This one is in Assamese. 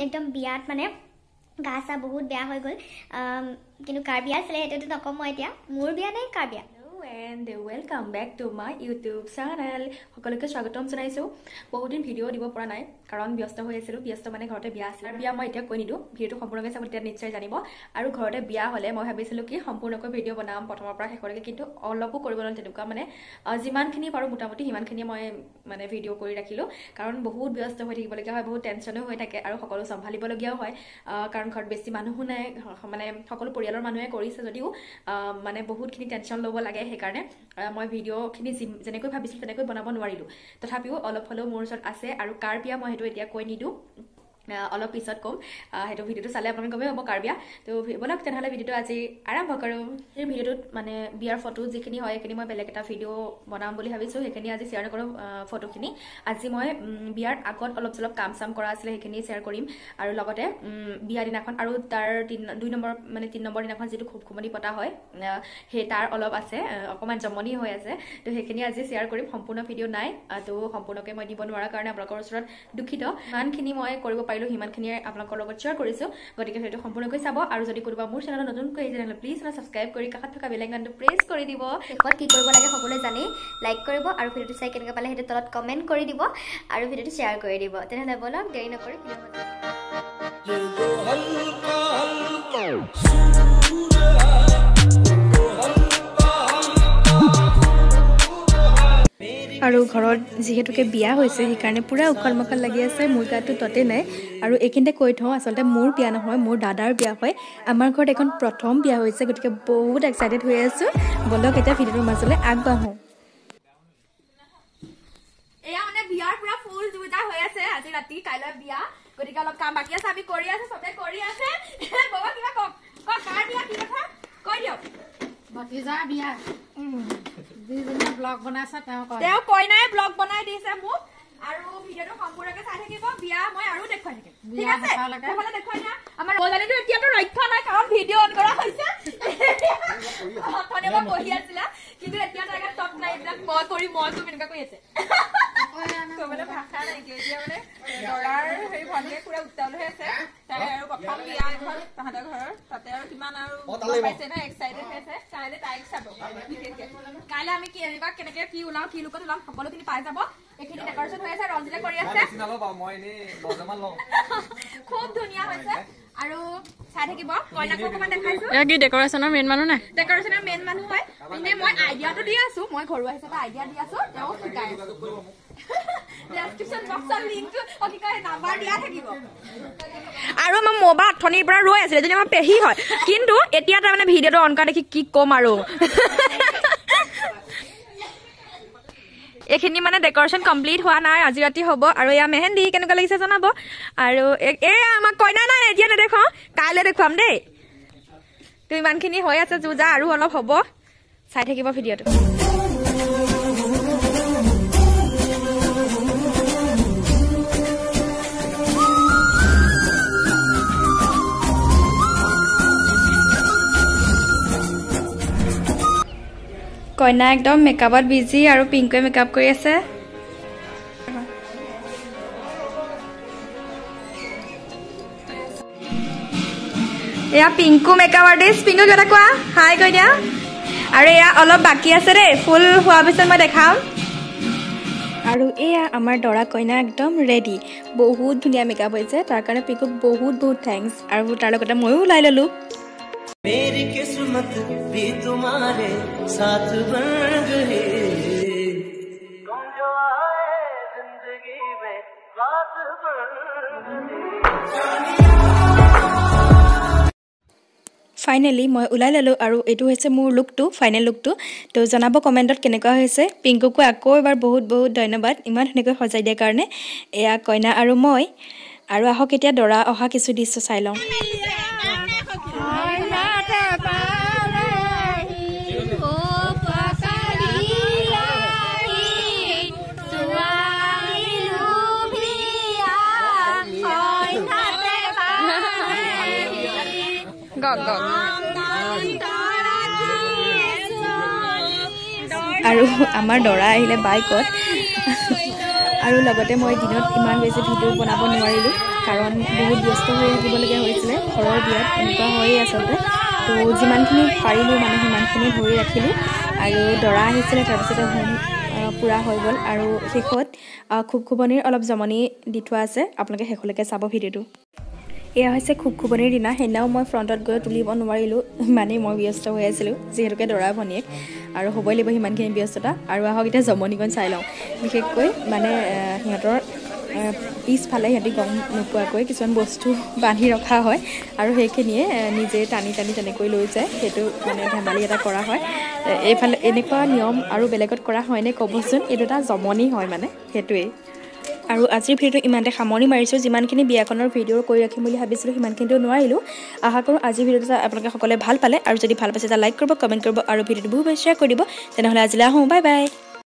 একদম বিয়াত মানে গা চা বহুত বেয়া হৈ গ'ল কিন্তু কাৰ বিয়া আছিলে সেইটোতো নকম মই এতিয়া মোৰ বিয়া নাই কাৰ বিয়া and welcome back to my YouTube channel সকলোকে স্বাগতম জনাইছো বহুত দিন ভিডিও দিব পৰা নাই কাৰণ ব্যস্ত হৈ আছিল ব্যস্ত মানে ঘৰতে বিয়া আছিল বিয়া মই এতিয়া কৈ নিদু ভিডিওটো সম্পূৰ্ণকৈ চাব তেতিয়া নিশ্চয় জানিব আৰু ঘৰতে বিয়া হলে মই ভাবিছিলো কি সম্পূৰ্ণকৈ ভিডিও বনাম প্ৰথমৰ পৰা শেষলৈকে কিন্তু অলপো কৰিব নোৱাৰিলো তেনেকুৱা মানে যিমানখিনি পাৰো মোটামুটি সিমানখিনি মই মানে ভিডিও কৰি ৰাখিলো কাৰণ বহুত ব্যস্ত হৈ থাকিবলগীয়া হয় বহুত টেনচনো হৈ থাকে আৰু সকলো সম্ভালিবলগীয়াও হয় কাৰণ ঘৰত বেছি মানুহ নাই মানে সকলো পৰিয়ালৰ মানুহে কৰিছে যদিও মানে বহুতখিনি টেনচন ল'ব লাগে সেইকাৰণে মই ভিডিওখিনি যেনেকৈ ভাবিছিলো তেনেকৈ বনাব নোৱাৰিলো তথাপিও অলপ হলেও মোৰ ওচৰত আছে আৰু কাৰ বিয়া মই হেতু এতিয়া কৈ নিদু অলপ পিছত কম হেতু ভিডিওটো চালে আপোনালোকে গমে হ'ব কাৰ বিয়া তো বলক তেনেহলে ভিডিওটো আজি আৰম্ভ কৰো এই ভিডিওটোত মানে বিয়াৰ ফটো যিখিনি হয় এইখিনি মই বেলেগ এটা ভিডিও বনাম বুলি ভাবিছো সেইখিনি আজি শ্বেয়াৰ কৰো ফটোখিনি আজি মই বিয়াৰ আগত অলপ চলপ কাম চাম কৰা আছিল সেইখিনি শ্বেয়াৰ কৰিম আৰু লগতে বিয়া দিনাখন আৰু তাৰ 2 নম্বৰ মানে 3 নম্বৰ দিনাখন যেটো খুব খুমনি পতা হয় হে তাৰ অলপ আছে অকমান জমনি হৈ আছে তো সেইখিনি আজি শ্বেয়াৰ কৰিম সম্পূৰ্ণ ভিডিও নাই তো সম্পূৰ্ণকৈ মই দিব নোৱাৰা কাৰণে আপোনালোকৰ ওচৰত দুখিত মানখিনি মই কৰিব হিমানখিনি আপোনালোকৰ লগত শ্বেয়াৰ কৰিছো গতিকে সেইটো সম্পূৰ্ণকৈ চাব আৰু যদি কোনোবা মোৰ চেনেলত নতুনকৈ আহিছে তেনে প্লিজ সাবস্ক্ৰাইব কৰি কাষত থকা বেল আইকনটো প্ৰেছ কৰি দিব শেষত কি কৰিব লাগে সকলোৱে জানি লাইক কৰিব আৰু ভিডিওটো চাই কেনেকৈ পালে সেইটো তলত কমেন্ট কৰি দিব আৰু ভিডিওটো শ্বেয়াৰ কৰি দিব তেনেহলে বলক দেৰি নকৰি আৰু ঘৰত যিহেতুকে বিয়া হৈছে সেইকাৰণে পুৰা উখল মাখল লাগি আছে মোৰ গাটো ততে নাই আৰু এইখিনিতে কৈ থওঁ আচলতে মোৰ বিয়া নহয় মোৰ দাদাৰ বিয়া হয় আমাৰ ঘৰত এখন প্ৰথম বিয়া হৈছে গতিকে বহুত এক্সাইটেড হৈ আছো বলক এতিয়া ভিডিওৰ মাজলৈ আগবাঢ়ো এয়া মানে বিয়াৰ পুৰা ফুল জুইতা হৈ আছে আজি ৰাতি কাইলৈ বিয়া গতিকে অলপ কাম বাকি আছে আমি কৰি আছে সবে কৰি আছে বাবা কিবা কক কাৰ বিয়া কি কথা কৈ দিয়ক ভতিজা বিয়া দিদিনা ব্লগ বনাইছে তেওঁ কইনাই ব্লগ বনাই দিছে মোক আৰু ভিডিওটো সম্পূৰ্ণকৈ চাই থাকিব বিয়া মই আৰু দেখুৱাই থাকিম ঠিক আছে নহলে দেখুৱাই না আমাৰ বজানিটো এতিয়াতো ৰক্ষা নাই কাৰণ ভিডিও অন কৰা হৈছে অথনিবা বহি আছিলা কিন্তু এতিয়া তাকে টপ নাই এইবিলাক মই কৰি এনেকুৱা কৰি আছে মানে ভাষা নাই এতিয়া মানে দৰাৰ হেৰি ভণ্টিয়ে পুৰা উত্তাল হৈ আছে তাই আৰু প্ৰথম বিয়া এখন তাহাঁতৰ ঘৰৰ তাতে আৰু কিমান আৰু পাইছে না এক্সাইটেড হৈছে কাইলৈ তাইক চাব কাইলৈ আমি কি এনেকুৱা কেনেকে কি ওলাম কি লুকত ওলাম সকলোখিনি পাই যাব এইখিনি ডেকৰেশ্যন হৈ আছে ৰঞ্জিতে কৰি আছে খুব ধুনীয়া হৈছে আৰু চাই থাকিব কইনাকো অকমান দেখাইছো কি ডেকৰেশ্যনৰ মেইন মানুহ নাই ডেকৰেশ্যনৰ মেইন মানুহ হয় মানে মই আইডিয়াটো দি আছো মই ঘৰুৱা হিচাপে আইডিয়া দি আছো তেওঁ শিকাই আছো ডেছক্ৰিপশ্যন বক্সৰ লিংকটো কি কয় নাম্বাৰ দিয়া থাকিব আৰু আমাৰ মোবাইল অথনিৰ পৰা ৰৈ আছিলে যদি আমাৰ পেহী হয় কিন্তু এতিয়া তাৰমানে ভিডিঅ'টো অন কৰা দেখি কি ক'ম আৰু এইখিনি মানে ডেকৰেশ্যন কমপ্লিট হোৱা নাই আজি ৰাতি হ'ব আৰু এয়া মেহেন্দি কেনেকুৱা লাগিছে জনাব আৰু এয়া আমাক কইনা নাই এতিয়া নেদেখাওঁ কাইলৈ দেখুৱাম দেই তো ইমানখিনি হৈ আছে যুজা আৰু অলপ হ'ব চাই থাকিব ভিডিঅ'টো কইনা একদম মেকআপত বিজি আৰু পিংকুৱে মেকআপ কৰি আছে এয়া পিংকু মেকআপ আৰ্টিষ্ট পিংকু কিবা কোৱা হাই কৈ দিয়া আৰু এয়া অলপ বাকী আছে দেই ফুল হোৱাৰ পিছত মই দেখাম আৰু এয়া আমাৰ দৰা কইনা একদম ৰেডি বহুত ধুনীয়া মেকআপ হৈছে তাৰ কাৰণে পিংকুক বহুত বহুত থেংকছ আৰু তাৰ লগতে ময়ো ওলাই ল'লো मेरी किस्मत भी तुम्हारे साथ बन गई तुम जो आए जिंदगी में बात बन ফাইনেলি মই ওলাই ল'লোঁ আৰু এইটো হৈছে মোৰ লুকটো ফাইনেল লুকটো তো জনাব কমেণ্টত কেনেকুৱা হৈছে পিংকুকো আকৌ এবাৰ বহুত বহুত ধন্যবাদ ইমান ধুনীয়াকৈ সজাই দিয়াৰ কাৰণে এয়া কইনা আৰু মই আৰু আহক এতিয়া দৰা অহা কিছু দৃশ্য চাই লওঁ আৰু আমাৰ দৰা আহিলে বাইকত আৰু লগতে মই দিনত ইমান বেছি ভিডিঅ' বনাব নোৱাৰিলোঁ কাৰণ বহুত ব্যস্ত হৈ থাকিবলগীয়া হৈছিলে ঘৰৰ বিয়াত এনেকুৱা হয়েই আচলতে তো যিমানখিনি পাৰিলোঁ মানে সিমানখিনি ধৰি ৰাখিলোঁ আৰু দৰা আহিছিলে তাৰপিছতে হোম পুৰা হৈ গ'ল আৰু শেষত খুবখুবনিৰ অলপ জমনি দি থোৱা আছে আপোনালোকে শেষলৈকে চাব ভিডিঅ'টো এয়া হৈছে খুবখুবনিৰ দিনা সেইদিনাও মই ফ্ৰণ্টত গৈ তুলিব নোৱাৰিলোঁ ইমানেই মই ব্যস্ত হৈ আছিলোঁ যিহেতুকে দৰা ভনীয়েক আৰু হ'বই লাগিব সিমানখিনি ব্যস্ততা আৰু আহক এতিয়া জমনিকণ চাই লওঁ বিশেষকৈ মানে সিহঁতৰ পিছফালে সিহঁতি গম নোপোৱাকৈ কিছুমান বস্তু বান্ধি ৰখা হয় আৰু সেইখিনিয়ে নিজে টানি টানি তেনেকৈ লৈ যায় সেইটো মানে ধেমালি এটা কৰা হয় এইফালে এনেকুৱা নিয়ম আৰু বেলেগত কৰা হয়নে ক'বচোন এইটো এটা জমনি হয় মানে সেইটোৱেই আৰু আজিৰ ভিডিঅ'টো ইমানতে সামৰণি মাৰিছোঁ যিমানখিনি বিয়াখনৰ ভিডিঅ' কৰি ৰাখিম বুলি ভাবিছিলোঁ সিমানখিনিতো নোৱাৰিলোঁ আশা কৰোঁ আজিৰ ভিডিঅ'টো আপোনালোকে সকলোৱে ভাল পালে আৰু যদি ভাল পাইছে এটা লাইক কৰিব কমেণ্ট কৰিব আৰু ভিডিঅ'টো বহুত শ্বেয়াৰ কৰি দিব তেনেহ'লে আজিলৈ আহোঁ বাই বাই